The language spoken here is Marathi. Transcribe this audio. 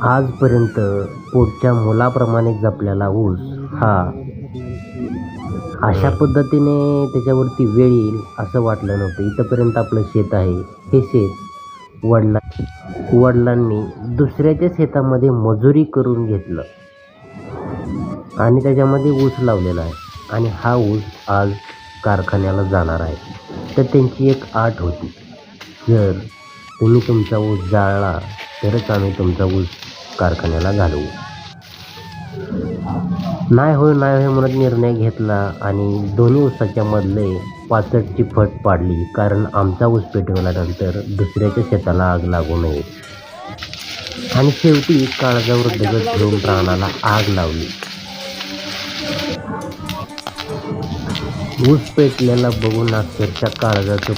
आजपर्यंत पोटच्या मुलाप्रमाणे जपलेला ऊस हा अशा पद्धतीने त्याच्यावरती वेळ येईल असं वाटलं नव्हतं. इथंपर्यंत आपलं शेत आहे. हे शेत वडिलांनी दुसऱ्याच्या शेतामध्ये मजुरी करून घेतलं आणि त्याच्यामध्ये ऊस लावलेला आहे आणि हा ऊस आज कारखान्याला जाणार आहे. तर त्यांची एक अट होती, जर तुम्ही तुमचा ऊस जाळला तरच आम्ही तुमचा ऊस कारखान्याला घालवू. नाही होय म्हणत निर्णय घेतला आणि दोन्ही ऊसाच्या मधले पाचटची फट पाडली, कारण आमचा ऊस पेटवल्यानंतर दुसऱ्याच्या शेताला आग लागू नये. आणि शेवटी काळजावर दगड ठेवून प्राणाला आग लावली. ऊस पेटलेला बघून अक्षरशः काळजाचं